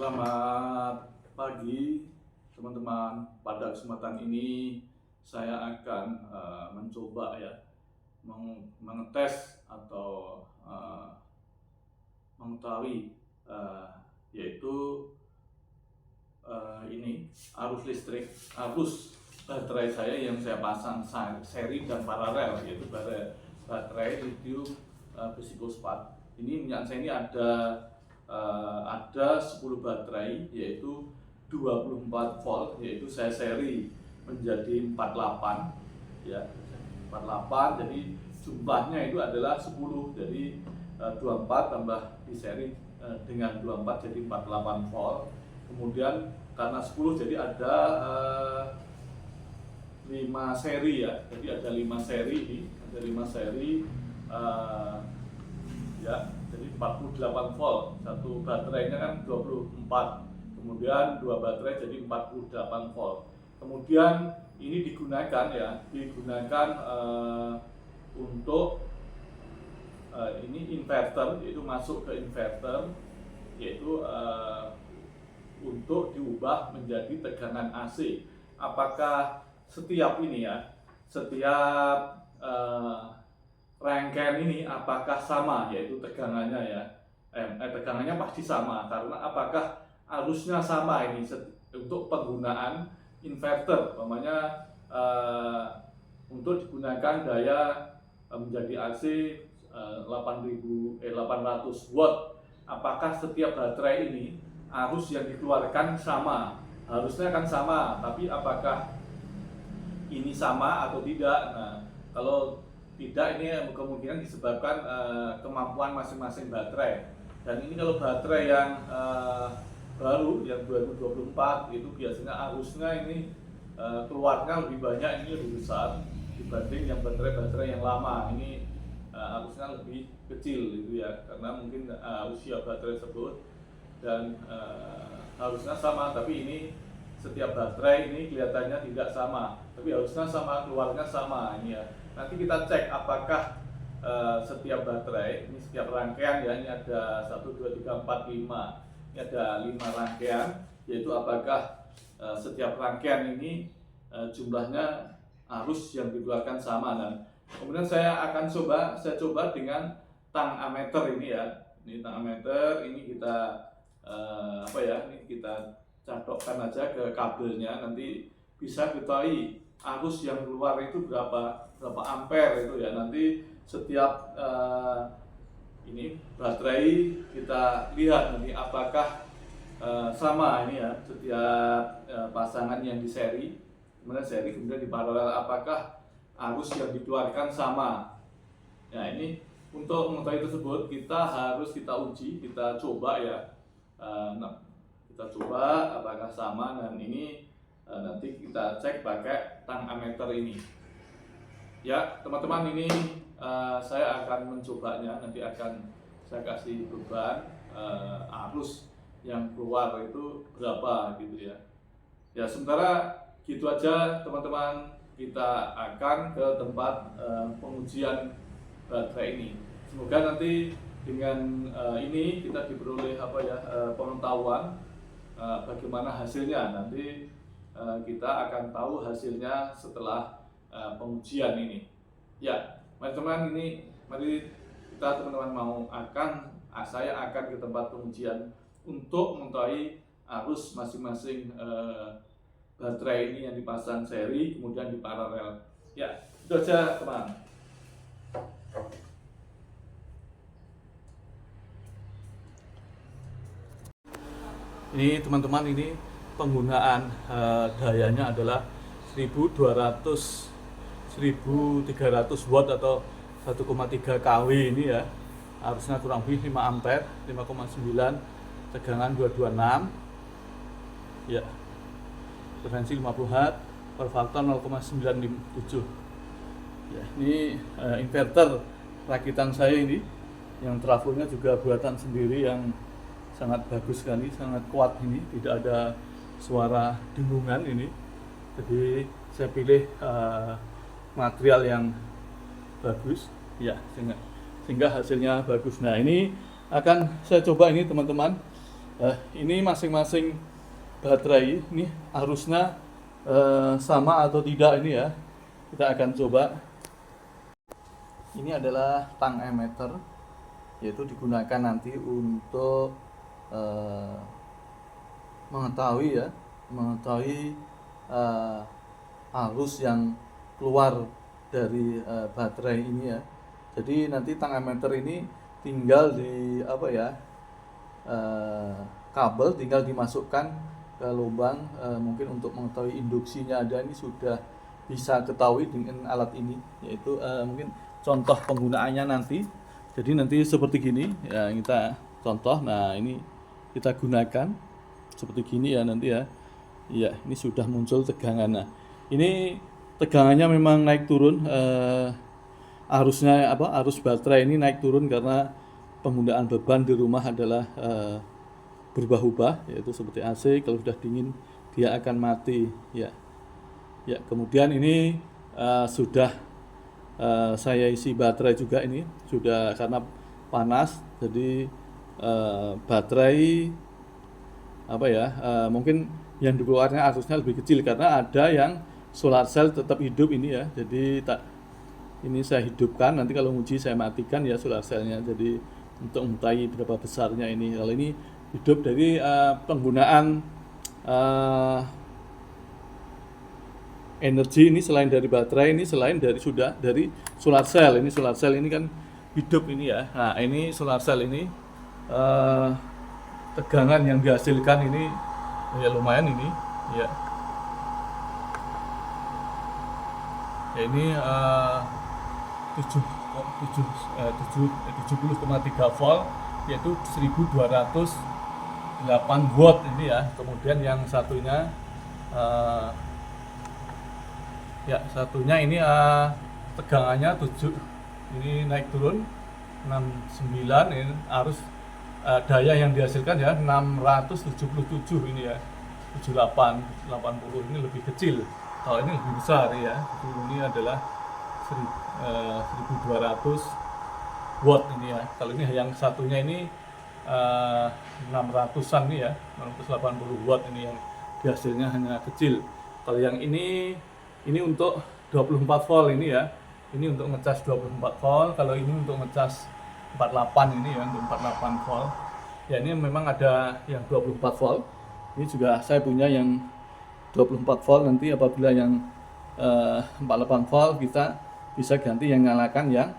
Selamat pagi teman-teman. Pada kesempatan ini saya akan mencoba ya mengetes atau mengetahui yaitu ini arus baterai saya yang saya pasang seri dan paralel, yaitu baterai lithium besi fosfat. Ini minyak saya ini ada 10 baterai, yaitu 24 volt, yaitu saya seri menjadi 48 ya, 48. Jadi jumlahnya itu adalah 10. Jadi 24 tambah di seri dengan 24 jadi 48 volt. Kemudian karena 10 jadi ada 5 seri ya. Jadi ada 5 seri ini, ada 5 seri ya. Jadi 48 volt. Satu baterainya kan 24. Kemudian 2 baterai jadi 48 volt. Kemudian ini digunakan untuk ini inverter, yaitu masuk ke inverter, yaitu untuk diubah menjadi tegangan AC. Apakah setiap rangkaian ini apakah sama, yaitu tegangannya ya? Tegangannya pasti sama, karena apakah arusnya sama ini untuk penggunaan inverter, umpamanya untuk digunakan daya menjadi AC 800 watt. Apakah setiap baterai ini arus yang dikeluarkan sama? Harusnya kan sama, tapi apakah ini sama atau tidak? Nah, kalau tidak, ini kemungkinan disebabkan kemampuan masing-masing baterai. Dan ini kalau baterai yang baru, yang 2024, itu biasanya arusnya ini keluarnya lebih banyak, ini lebih besar dibanding yang baterai-baterai yang lama. Ini arusnya lebih kecil gitu ya, karena mungkin usia baterai tersebut. Dan harusnya sama, tapi ini setiap baterai ini kelihatannya tidak sama, tapi harusnya sama, keluarnya sama ini ya. Nanti kita cek apakah setiap baterai ini, setiap rangkaian ya, ini ada 1, 2, 3, 4, 5, ini ada 5 rangkaian, yaitu apakah setiap rangkaian ini jumlahnya arus yang dikeluarkan sama. Dan kemudian saya coba dengan tang ammeter ini ya. Ini tang ammeter, ini kita ini kita cadokkan aja ke kabelnya, nanti bisa ketahui arus yang keluar itu berapa ampere itu ya. Nanti setiap ini baterai kita lihat nanti apakah sama ini ya, setiap pasangan yang di seri, kemudian di paralel, apakah arus yang dikeluarkan sama. Nah, ini untuk mengetahui tersebut kita uji, kita coba ya. Kita coba apakah sama, dan ini nanti kita cek pakai tang ammeter ini. Ya, teman-teman, ini saya akan mencobanya. Nanti akan saya kasih beban arus yang keluar itu berapa gitu ya. Ya, sementara gitu aja teman-teman. Kita akan ke tempat pengujian baterai ini. Semoga nanti dengan ini kita diperoleh pengetahuan bagaimana hasilnya. Nanti kita akan tahu hasilnya setelah pengujian ini. Ya, teman-teman, mari kita teman-teman saya akan ke tempat pengujian untuk mengetahui arus masing-masing baterai ini yang dipasang seri kemudian di paralel. Ya, itu aja teman. Ini teman-teman, ini penggunaan dayanya adalah 1300 watt atau 1,3 kW ini ya. Harusnya kurang lebih 5 ampere, 5,9, tegangan 226 ya, frekuensi 50 Hz, per faktor 0,957 ya. Ini inverter rakitan saya ini, yang trafonya juga buatan sendiri, yang sangat bagus sekali, sangat kuat ini, tidak ada suara dengungan ini. Jadi saya pilih material yang bagus ya, sehingga hasilnya bagus. Nah, ini akan saya coba ini teman-teman, Ini masing-masing baterai ini arusnya sama atau tidak ini ya. Kita akan coba. Ini adalah tang emitter, yaitu digunakan nanti untuk mengetahui arus yang keluar dari baterai ini ya. Jadi nanti tang emitter ini tinggal di kabel tinggal dimasukkan ke lubang, mungkin untuk mengetahui induksinya ada, ini sudah bisa ketahui dengan alat ini, yaitu mungkin contoh penggunaannya nanti. Jadi nanti seperti gini ya, kita contoh. Nah, ini kita gunakan seperti gini ya nanti ya. Iya, ini sudah muncul tegangan. Nah, ini tegangannya memang naik turun, arus baterai ini naik turun karena penggunaan beban di rumah adalah berubah-ubah, yaitu seperti AC, kalau sudah dingin dia akan mati ya. Ya, kemudian ini sudah saya isi baterai juga, ini sudah karena panas, jadi baterai mungkin yang dikeluarnya arusnya lebih kecil karena ada yang solar cell tetap hidup ini ya. Jadi ini saya hidupkan, nanti kalau uji saya matikan ya solar cellnya, jadi untuk mengetahui berapa besarnya ini. Kalau ini hidup dari penggunaan energi ini selain dari baterai, ini selain dari solar cell. Ini solar cell ini kan hidup ini ya. Nah, ini solar cell ini tegangan yang dihasilkan ini ya lumayan ini ya. Ya ini 70,3 volt, yaitu 1208 watt ini ya. Kemudian yang satunya ini tegangannya 7, ini naik turun 69, ini arus daya yang dihasilkan ya 677 ini ya. 78, 80 ini lebih kecil, kalau ini lebih besar ya. Ini adalah 1200 watt ini ya. Kalau ini yang satunya ini 600-an nih ya, 680 watt ini yang hasilnya hanya kecil. Kalau yang ini untuk 24 volt ini ya. Ini untuk ngecas 24 volt, kalau ini untuk ngecas 48 ini ya, untuk 48 volt. Ya, ini memang ada yang 24 volt. Ini juga saya punya yang 24 volt, nanti apabila yang 48 volt kita bisa ganti yang nyalakan yang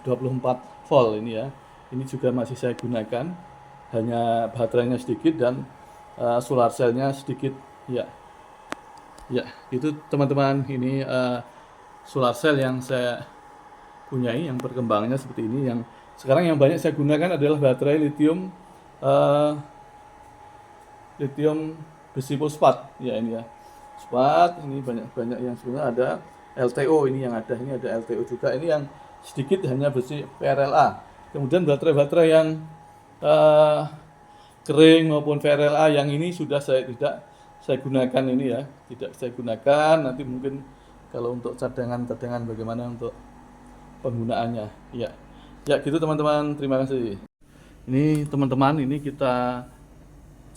24 volt ini ya. Ini juga masih saya gunakan, hanya baterainya sedikit dan solar cellnya sedikit ya. Ya, itu teman-teman, ini solar cell yang saya punyai, yang perkembangannya seperti ini. Yang sekarang yang banyak saya gunakan adalah baterai lithium besi fosfat ya, ini ya. Fosfat ini banyak yang sebenarnya ada LTO ini yang ada, ini ada LTO juga. Ini yang sedikit hanya besi VRLA. Kemudian baterai-baterai yang kering maupun VRLA yang ini sudah tidak saya gunakan ini ya, tidak saya gunakan. Nanti mungkin kalau untuk cadangan bagaimana untuk penggunaannya ya. Ya gitu teman-teman, terima kasih. Ini teman-teman, ini kita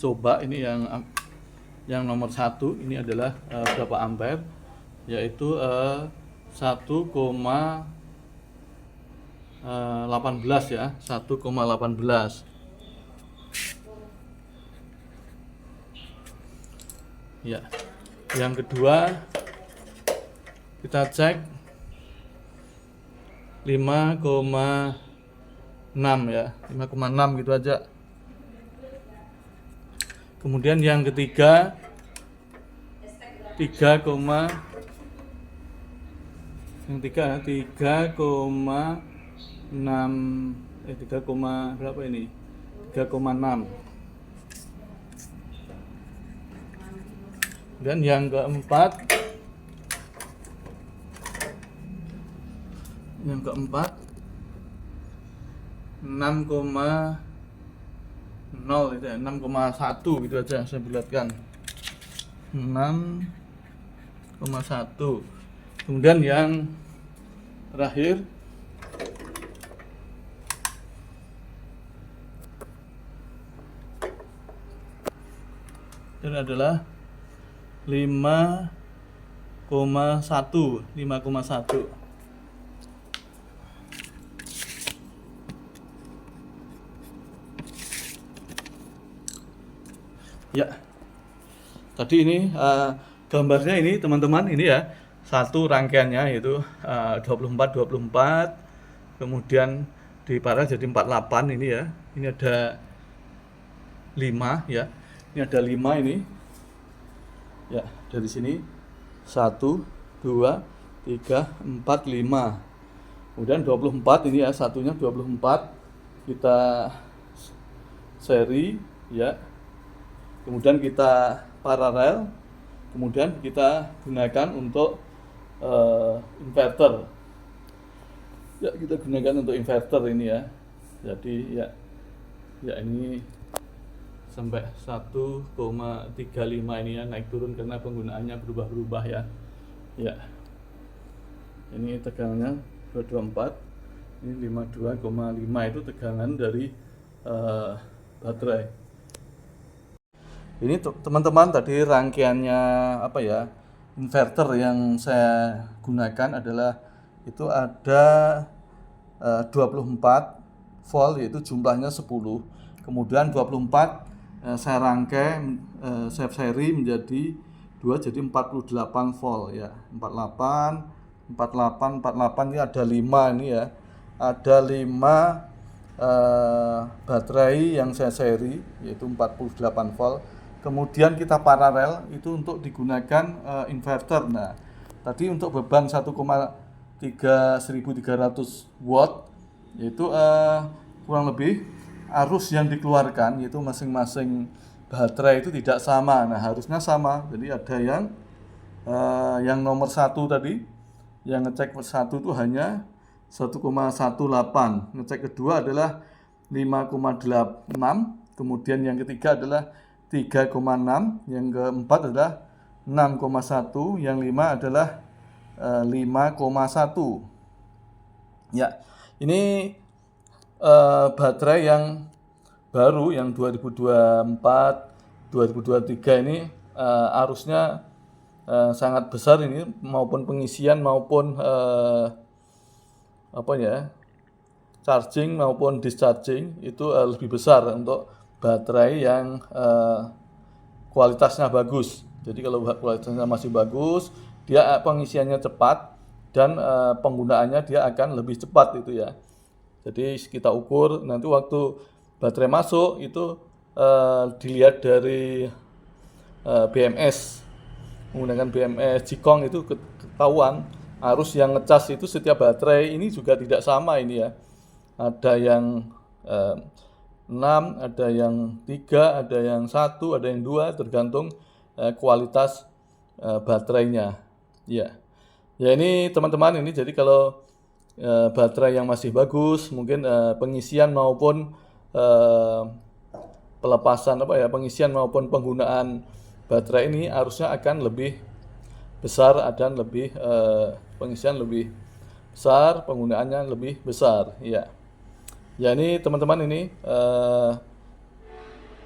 coba ini yang nomor 1 ini adalah berapa ampere, yaitu 1,18 ya, 1,18. Ya. Yang kedua kita cek 5,6 ya, 5,6 gitu aja. Kemudian yang ketiga 3,6 berapa ini? 3,6. Dan yang keempat 6,0 itu ya, 6,1 gitu aja saya bulatkan. 6,1. Kemudian yang terakhir 5,6 ini adalah 5,1. Ya, tadi ini gambarnya ini teman-teman, ini ya satu rangkaiannya yaitu 24, kemudian diparalel jadi 48 ini ya. Ini ada 5 ya. Ini ada 5 ini. Ya, dari sini 1, 2, 3, 4, 5. Kemudian 24 ini ya, satunya 24. Kita seri ya. Kemudian kita paralel, kemudian kita gunakan untuk inverter. Ya, kita gunakan untuk inverter ini ya. Jadi ya ini sampai 1,35 ini ya, naik turun karena penggunaannya berubah-ubah ya. Ya. Ini tegangannya 224. Ini 52,5 itu tegangan dari baterai. Ini teman-teman, tadi rangkaiannya apa ya, inverter yang saya gunakan adalah itu ada 24 volt, yaitu jumlahnya 10. Kemudian 24 saya rangkai, saya seri menjadi 2, jadi 48 volt ya. 48 ini ada 5 ini ya. Ada 5 baterai yang saya seri, yaitu 48 volt. Kemudian kita paralel itu untuk digunakan inverter. Nah, tadi untuk beban 1,1300 watt, yaitu kurang lebih arus yang dikeluarkan, yaitu masing-masing baterai itu tidak sama. Nah, harusnya sama. Jadi ada yang nomor 1 tadi, yang ngecek 1 itu hanya 1,18. Ngecek kedua adalah 5,86. Kemudian yang ketiga adalah 3,6, yang keempat adalah 6,1, yang 5 adalah 5,1. Ya, ini baterai yang baru yang 2024, 2023 ini arusnya sangat besar ini, maupun pengisian maupun charging maupun discharging itu lebih besar untuk baterai yang kualitasnya bagus. Jadi kalau kualitasnya masih bagus, dia pengisiannya cepat dan penggunaannya dia akan lebih cepat itu ya. Jadi kita ukur nanti waktu baterai masuk itu dilihat dari BMS, menggunakan BMS Jikong itu ketahuan arus yang ngecas itu setiap baterai ini juga tidak sama ini ya. Ada yang 6, ada yang 3, ada yang 1, ada yang 2, tergantung kualitas baterainya. Ya. Ya, ini teman-teman, ini jadi kalau baterai yang masih bagus, mungkin pengisian maupun pelepasan pengisian maupun penggunaan baterai ini harusnya akan lebih besar dan lebih pengisian lebih besar, penggunaannya lebih besar. Ya. Ya, ini teman-teman, ini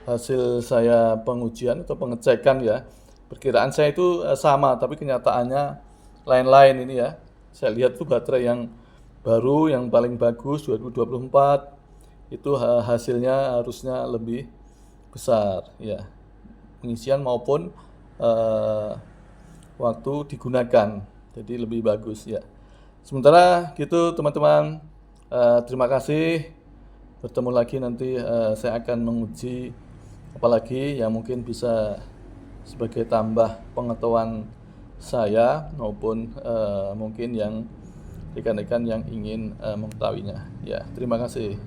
hasil saya pengujian atau pengecekan ya. Perkiraan saya itu sama, tapi kenyataannya lain-lain ini ya. Saya lihat tuh baterai yang baru, yang paling bagus 2024 itu hasilnya harusnya lebih besar ya. Pengisian maupun waktu digunakan, jadi lebih bagus ya. Sementara gitu teman-teman, terima kasih. Bertemu lagi nanti, saya akan menguji apalagi yang mungkin bisa sebagai tambah pengetahuan saya maupun mungkin yang rekan-rekan yang ingin mengetahuinya. Ya, terima kasih.